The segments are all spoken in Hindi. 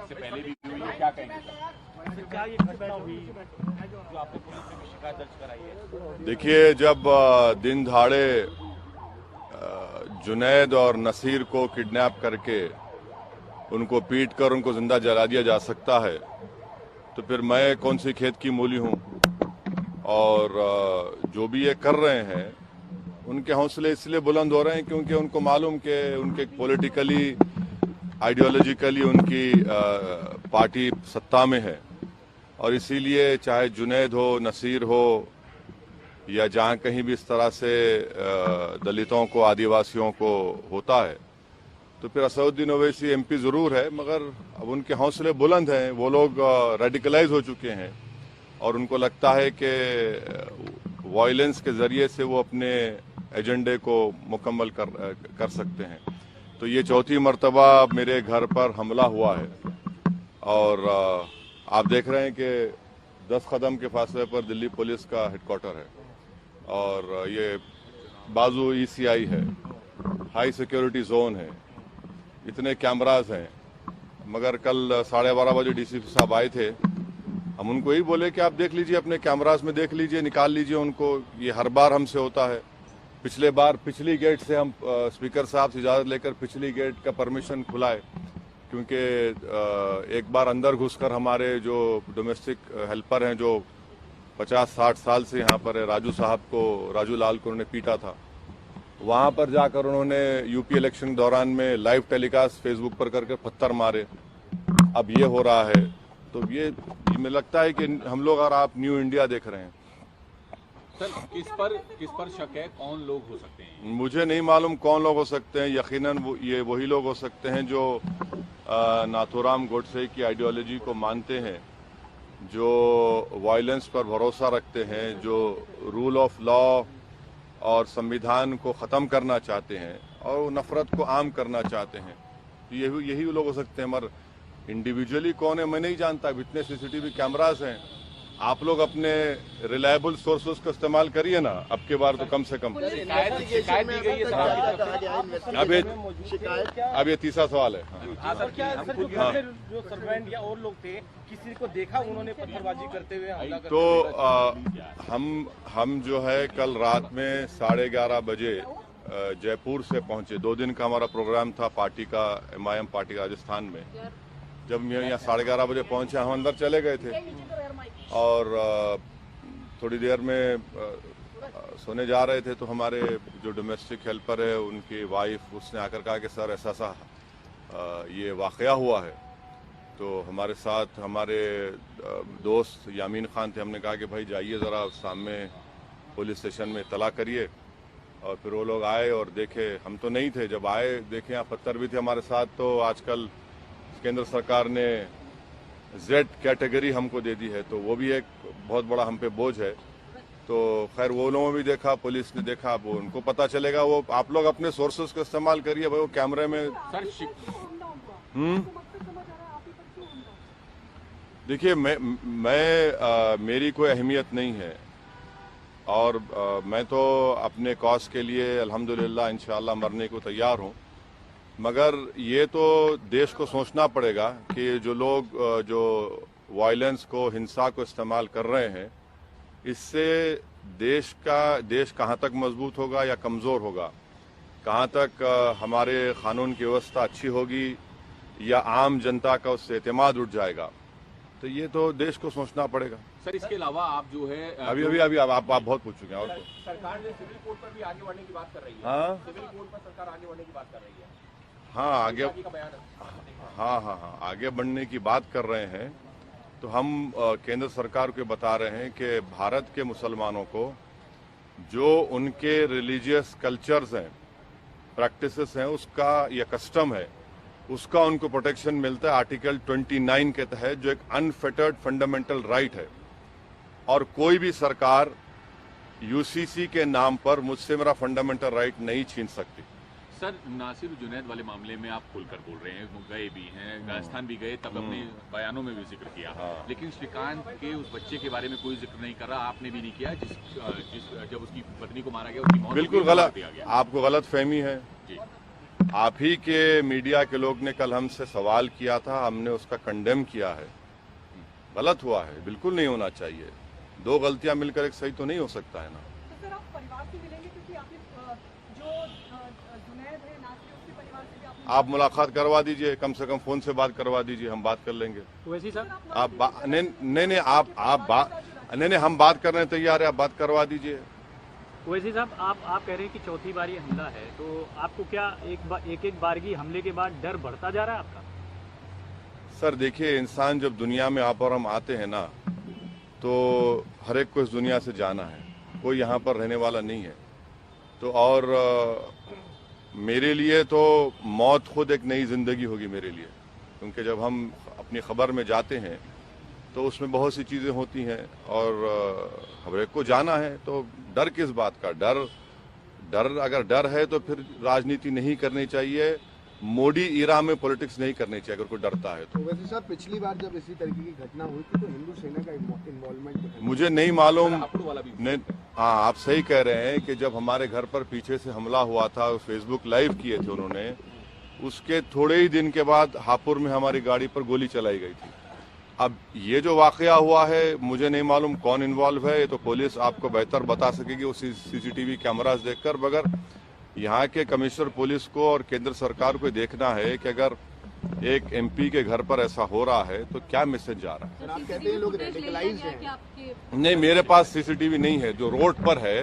इससे पहले भी हुई है, क्या कहेंगे सर? क्या ये घटना हुई जो आपने पुलिस में भी शिकायत दर्ज कराई है? देखिए, जब दिन दहाड़े जुनैद और नसीर को किडनैप करके उनको पीट कर उनको जिंदा जला दिया जा सकता है, तो फिर मैं कौन सी खेत की मूली हूं? और जो भी ये कर रहे हैं उनके हौसले इसलिए बुलंद हो रहे हैं क्योंकि उनको मालूम कि उनके पॉलिटिकली आइडियोलॉजिकली उनकी पार्टी सत्ता में है, और इसीलिए चाहे जुनैद हो, नसीर हो, या जहां कहीं भी इस तरह से दलितों को, आदिवासियों को होता है, तो फिर असदुद्दीन ओवैसी एमपी जरूर है, मगर अब उनके हौसले बुलंद हैं। वो लोग रेडिकलाइज हो चुके हैं और उनको लगता है कि वायलेंस के जरिए से वो अपने एजेंडे को मुकम्मल कर सकते हैं। तो ये चौथी मर्तबा मेरे घर पर हमला हुआ है, और आप देख रहे हैं कि 10 कदम के फासले पर दिल्ली पुलिस का हेडक्वार्टर है, और ये बाजू ईसीआई है, हाई सिक्योरिटी जोन है, इतने कैमरास हैं। मगर कल 12:30 बजे डीसीपी साहब आए थे, हम उनको यही बोले कि आप देख लीजिए, अपने कैमरास में देख लीजिए, निकाल लीजिए उनको। ये हर बार हमसे होता है। पिछले बार पिछली गेट से हम स्पीकर साहब से इजाज़त लेकर पिछली गेट का परमिशन खुलाए, क्योंकि एक बार अंदर घुसकर हमारे जो डोमेस्टिक हेल्पर हैं, जो 50-60 साल से यहाँ पर है, राजू लाल को उन्होंने पीटा था, वहां पर जाकर उन्होंने यूपी इलेक्शन के दौरान में लाइव टेलीकास्ट फेसबुक पर करके पत्थर मारे। अब ये हो रहा है, तो ये मुझे लगता है कि हम लोग और आप न्यू इंडिया देख रहे हैं। सर, किस पर शक है? कौन लोग हो सकते हैं? मुझे नहीं मालूम कौन लोग हो सकते हैं। यकीनन ये वही लोग हो सकते हैं जो नाथूराम गोडसे की आइडियोलॉजी को मानते हैं, जो वायलेंस पर भरोसा रखते हैं, जो रूल ऑफ लॉ और संविधान को ख़त्म करना चाहते हैं और नफरत को आम करना चाहते हैं। यही लोग हो सकते हैं, मगर इंडिविजुअली कौन है मैं नहीं जानता। अब इतने सीसीटीवी कैमरास हैं, आप लोग अपने रिलायबल सोर्सेस का इस्तेमाल करिए ना, अब के बार तो कम से कम। शिकायत दी गई है। अब ये तीसरा सवाल है। जो सर्वेंट या और लोग थे, किसी को देखा उन्होंने पत्थरबाजी करते हुए हमला करते? तो हम जो है कल रात में 11:30 बजे जयपुर से पहुंचे। 2 दिन का हमारा प्रोग्राम था पार्टी का, MIM पार्टी राजस्थान में। जब हम यहाँ 11:30 बजे पहुंचे, हम अंदर चले गए थे, और थोड़ी देर में सोने जा रहे थे, तो हमारे जो डोमेस्टिक हेल्पर है, उनकी वाइफ, उसने आकर कहा कि सर ऐसा ये वाकया हुआ है। तो हमारे साथ हमारे दोस्त यामीन खान थे। हमने कहा कि भाई जाइए ज़रा सामने पुलिस स्टेशन में इत्तला करिए। और फिर वो लोग आए और देखे, हम तो नहीं थे, जब आए देखे यहाँ पत्थर भी थे हमारे साथ। तो आजकल केंद्र सरकार ने Z कैटेगरी हमको दे दी है, तो वो भी एक बहुत बड़ा हम पे बोझ है। तो खैर वो लोगों ने भी देखा, पुलिस ने देखा, वो उनको पता चलेगा। वो आप लोग अपने सोर्सेस का इस्तेमाल करिए भाई, वो कैमरे में। देखिए, मेरी कोई अहमियत नहीं है, और मैं तो अपने कॉज के लिए अल्हम्दुलिल्लाह इंशाअल्लाह मरने को तैयार हूँ। मगर ये तो देश को सोचना पड़ेगा कि जो लोग जो वायलेंस को, हिंसा को इस्तेमाल कर रहे हैं, इससे देश कहाँ तक मजबूत होगा या कमज़ोर होगा, कहाँ तक हमारे कानून की व्यवस्था अच्छी होगी या आम जनता का उससे एतमाद उठ जाएगा। तो ये तो देश को सोचना पड़ेगा। सर, इसके अलावा आप जो है अभी आप बहुत पूछ चुके हैं। और तो सरकार ने सिविल कोड पर भी आगे बढ़ने की बात कर रही है। हाँ, सिविल कोड पर सरकार आगे बढ़ने की बात कर रही है। हाँ, आगे बढ़ने की बात कर रहे हैं। तो हम केंद्र सरकार को बता रहे हैं कि भारत के मुसलमानों को जो उनके रिलीजियस कल्चर्स हैं, प्रैक्टिसेस हैं, उसका या कस्टम है, उसका उनको प्रोटेक्शन मिलता है आर्टिकल 29 के तहत, जो एक अनफेटर्ड फंडामेंटल राइट है। और कोई भी सरकार UCC के नाम पर मुझसे मेरा फंडामेंटल राइट नहीं छीन सकती। सर, नासिर जुनैद वाले मामले में आप खुलकर बोल रहे हैं, वो गए भी हैं, राजस्थान भी गए, तब अपने बयानों में भी जिक्र किया। लेकिन श्रीकांत के उस बच्चे के बारे में कोई जिक्र नहीं कर रहा, आपने भी नहीं किया, जब उसकी पत्नी को मारा गया, उसकी मौत बिल्कुल गलत, आपको गलत फहमी है। जी, आप ही के मीडिया के लोग ने कल हमसे सवाल किया था, हमने उसका कंडेम किया है। गलत हुआ है, बिल्कुल नहीं होना चाहिए। दो गलतियां मिलकर एक सही तो नहीं हो सकता है ना। तो सर आप परिवार से मिलेंगे, क्योंकि आपने जो जुनैद है नासिर, उसके परिवार से भी आपने आप मुलाकात करवा दीजिए, कम से कम फोन से बात करवा दीजिए, हम बात कर लेंगे। वैसे सर आप नहीं, हम बात करने तैयार है, आप बात करवा दीजिए। वैसे साहब आप कह रहे हैं कि चौथी बार ये हमला है, तो आपको क्या एक बारगी हमले के बाद डर बढ़ता जा रहा है आपका? सर देखिए, इंसान जब दुनिया में आप और हम आते हैं ना, तो हर एक को इस दुनिया से जाना है, कोई यहाँ पर रहने वाला नहीं है। तो और मेरे लिए तो मौत खुद एक नई जिंदगी होगी मेरे लिए, क्योंकि जब हम अपनी खबर में जाते हैं तो उसमें बहुत सी चीज़ें होती हैं और हर एक को जाना है। तो डर किस बात का? डर अगर डर है तो फिर राजनीति नहीं करनी चाहिए, मोदी इरा में पॉलिटिक्स नहीं करनी चाहिए अगर कोई डरता है तो। वैसे सर पिछली बार जब इसी तरीके की घटना हुई थी तो हिंदू सेना का इन्वॉल्वमेंट मुझे नहीं मालूम। नहीं, हाँ आप सही कह रहे हैं कि जब हमारे घर पर पीछे से हमला हुआ था, फेसबुक लाइव किए थे उन्होंने, उसके थोड़े ही दिन के बाद हापुड़ में हमारी गाड़ी पर गोली चलाई गई थी। अब ये जो वाकया हुआ है मुझे नहीं मालूम कौन इन्वॉल्व है, ये तो पुलिस आपको बेहतर बता सकेगी उस सीसीटीवी कैमरास देखकर। मगर यहाँ के कमिश्नर पुलिस को और केंद्र सरकार को देखना है कि अगर एक एमपी के घर पर ऐसा हो रहा है तो क्या मैसेज जा रहा है। आप कहते हैं लोग रेडिकलाइज हैं। नहीं, मेरे पास सीसीटीवी नहीं है, जो रोड पर है,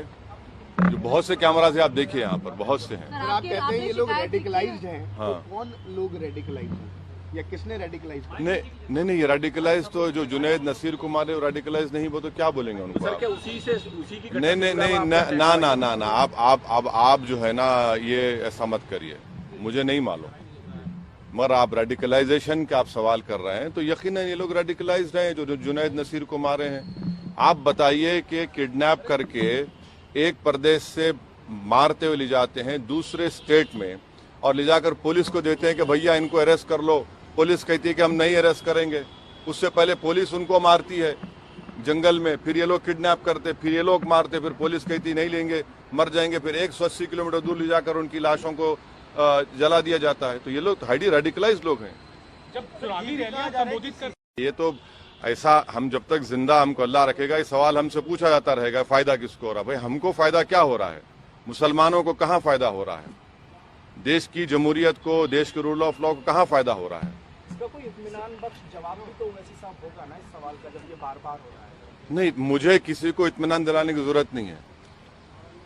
जो बहुत से कैमरास है, आप देखिए यहाँ पर बहुत से हैं। आप कहते हैं ये लोग रेडिकलाइज्ड हैं, हाँ। तो कौन लोग रेडिकलाइज हैं या किसने रेडिकलाइज किया? नहीं, ये रेडिकलाइज तो जो जुनैद नसीर को मारे रेडिकलाइज नहीं, वो तो क्या बोलेंगे उनको? सर क्या उसी की नहीं, ना आप जो है ना, ये ऐसा मत करिए, मुझे नहीं मालूम। मगर आप रेडिकलाइजेशन का आप सवाल कर रहे हैं तो यकीनन ये लोग रेडिकलाइज्ड हैं जो जुनैद नसीर को मारे हैं। आप बताइए कि किडनैप करके एक प्रदेश से मारते हुए ले जाते हैं दूसरे स्टेट में और ले जाकर पुलिस को देते हैं कि भैया इनको अरेस्ट कर लो। पुलिस कहती है कि हम नहीं अरेस्ट करेंगे। उससे पहले पुलिस उनको मारती है जंगल में, फिर ये लोग किडनैप करते, फिर ये लोग मारते, फिर पुलिस कहती नहीं लेंगे, मर जाएंगे, फिर 180 किलोमीटर दूर ले जाकर उनकी लाशों को जला दिया जाता है। तो ये लोग हाईली रेडिकलाइज्ड लोग हैं। जब चुनावी रैलियां संबोधित कर, ये तो ऐसा, हम जब तक जिंदा हमको अल्लाह रखेगा ये सवाल हमसे पूछा जाता रहेगा, फायदा किसको हो रहा है? भाई हमको फायदा क्या हो रहा है? मुसलमानों को कहाँ फायदा हो रहा है? देश की जमहूरियत को, देश के रूल ऑफ लॉ को कहाँ फायदा हो रहा है? इसका कोई इत्मीनान बख्श जवाब भी तो वैसे साहब होगा ना इस सवाल का, जब ये बार बार हो रहा है। नहीं, मुझे किसी को इत्मीनान दिलाने की जरूरत नहीं है।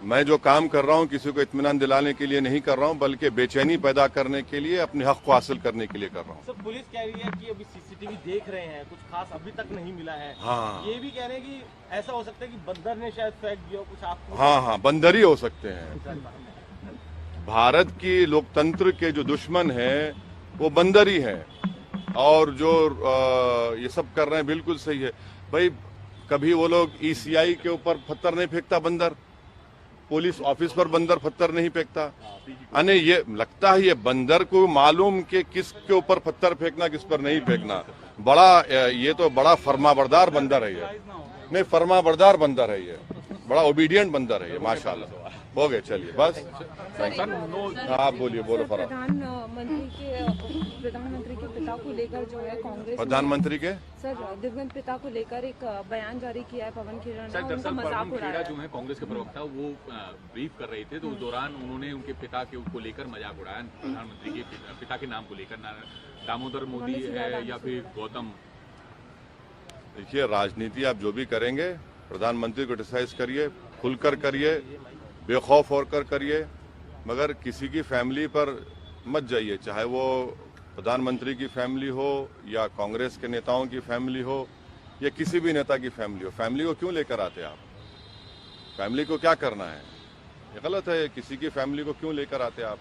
मैं जो काम कर रहा हूँ किसी को इत्मीनान दिलाने के लिए नहीं कर रहा हूँ, बल्कि बेचैनी पैदा करने के लिए, अपने हक को हासिल करने के लिए कर रहा हूँ। सर पुलिस कह रही है कि अभी सीसीटीवी देख रहे हैं, कुछ खास अभी तक नहीं मिला है। हाँ। ये भी कह रहे हैं कि ऐसा हो सकता है कि बंदर ने शायद फेंक दिया कुछ आपको। हाँ, बंदर ही हो सकते हैं। भारत की लोकतंत्र के जो दुश्मन हैं वो बंदर ही हैं। और जो ये सब कर रहे हैं बिल्कुल सही है। भाई कभी वो लोग ईसीआई के ऊपर पत्थर नहीं फेंकता बंदर, पुलिस ऑफिस पर बंदर पत्थर नहीं फेंकता। अने ये लगता है ये बंदर को मालूम कि किसके ऊपर पत्थर फेंकना किस पर नहीं फेंकना। ये तो बड़ा फर्माबरदार बंदर है ये। नहीं, फर्माबरदार बंदर है ये, बड़ा ओबीडियंट बंदर है ये, माशाल्लाह। हो गए, चलिए बस। आप बोलिए, बोलो। प्रधानमंत्री के पिता को लेकर जो है कांग्रेस, प्रधानमंत्री के सर दिवंगत पिता को लेकर एक बयान जारी किया है पवन खेड़ा ने, उनका मजाक उड़ाया है। जो है कांग्रेस के प्रवक्ता वो ब्रीफ कर रहे थे, तो उस दौरान उन्होंने उनके पिता के को लेकर मजाक उड़ाया। प्रधानमंत्री के पिता के नाम को लेकर, दामोदर मोदी है या फिर गौतम। देखिए, राजनीति आप जो भी करेंगे प्रधानमंत्री को क्रिटिसाइज करिए, खुलकर करिए, बेखौफ होकर करिए, मगर किसी की फैमिली पर मत जाइए, चाहे वो प्रधानमंत्री की फैमिली हो या कांग्रेस के नेताओं की फैमिली हो या किसी भी नेता की फैमिली हो। फैमिली को क्यों लेकर आते आप? फैमिली को क्या करना है? ये गलत है। किसी की फैमिली को क्यों लेकर आते आप?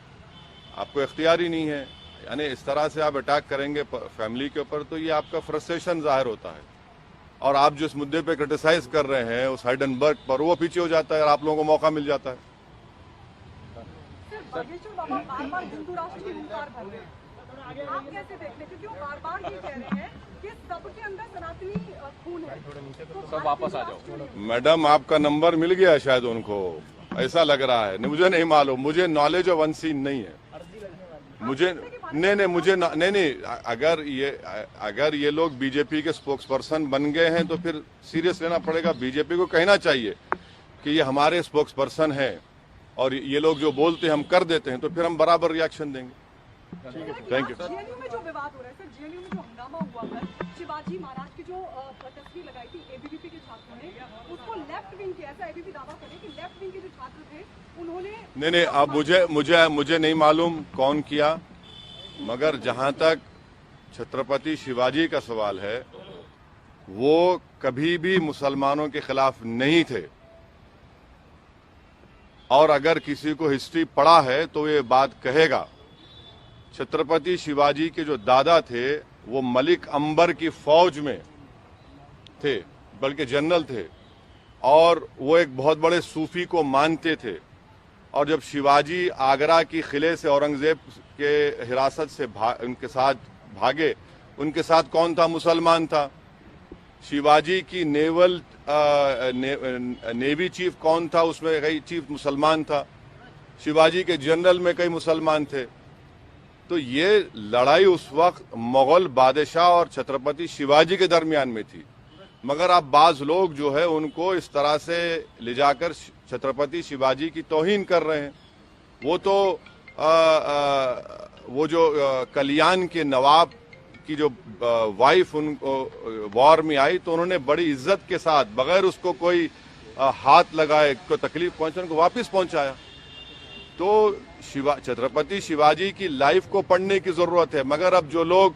आपको इख्तियार ही नहीं है। यानी इस तरह से आप अटैक करेंगे फैमिली के ऊपर तो ये आपका फ्रस्ट्रेशन जाहिर होता है। और आप जिस मुद्दे पे क्रिटिसाइज कर रहे हैं उस हाइडेनबर्ग पर, वो पीछे हो जाता है और आप लोगों को मौका मिल जाता है। बागेश्वर बाबा बार-बार हिंदू राष्ट्र की हुंकार भर रहे हैं, आप कैसे देखते हैं? क्योंकि वो बार-बार ये कह रहे हैं कि सबके अंदर सनातनी खून है, तो सब वापस आ जाओ। मैडम, आपका नंबर मिल गया शायद उनको, ऐसा लग रहा है। मुझे नहीं मालूम, मुझे नॉलेज ऑफ अनसीन नहीं है। मुझे नहीं, अगर ये लोग बीजेपी के स्पोक्स पर्सन बन गए हैं तो फिर सीरियस लेना पड़ेगा। बीजेपी को कहना चाहिए कि ये हमारे स्पोक्स पर्सन हैं और ये लोग जो बोलते हैं हम कर देते हैं, तो फिर हम बराबर रिएक्शन देंगे। Thank you. जेएनयू में जो विवाद हो रहा है सर, जेएनयू में जो हंगामा हुआ कल, शिवाजी महाराज की जो तस्वीर लगाई थी एबीवीपी के छात्रों ने, उसको लेफ्ट विंग के, ऐसा एबीवीपी दावा करे कि लेफ्ट विंग के जो छात्र थे उन्होंने नहीं, अब मुझे नहीं मालूम कौन किया, मगर जहां तक छत्रपति शिवाजी का सवाल है, वो कभी भी मुसलमानों के खिलाफ नहीं थे। और अगर किसी को हिस्ट्री पढ़ा है तो ये बात कहेगा। छत्रपति शिवाजी के जो दादा थे वो मलिक अंबर की फौज में थे, बल्कि जनरल थे, और वो एक बहुत बड़े सूफी को मानते थे। और जब शिवाजी आगरा की किले से औरंगजेब के हिरासत से उनके साथ भागे, उनके साथ कौन था? मुसलमान था। शिवाजी की नेवी चीफ कौन था? उसमें कई चीफ मुसलमान था। शिवाजी के जनरल में कई मुसलमान थे। तो ये लड़ाई उस वक्त मुगल बादशाह और छत्रपति शिवाजी के दरमियान में थी। मगर अब बाज लोग जो है उनको इस तरह से ले जाकर छत्रपति शिवाजी की तौहीन कर रहे हैं। वो तो वो जो कल्याण के नवाब की जो वाइफ उनको वॉर में आई, तो उन्होंने बड़ी इज्जत के साथ, बगैर उसको कोई हाथ लगाए, को तकलीफ पहुंचे, उनको वापस पहुंचाया। तो छत्रपति शिवाजी की लाइफ को पढ़ने की जरूरत है। मगर अब जो लोग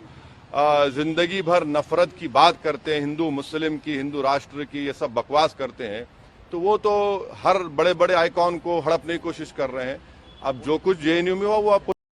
जिंदगी भर नफरत की बात करते हैं, हिंदू मुस्लिम की, हिंदू राष्ट्र की, ये सब बकवास करते हैं, तो वो तो हर बड़े बड़े आइकॉन को हड़पने की कोशिश कर रहे हैं। अब जो कुछ जेएनयू में हुआ वो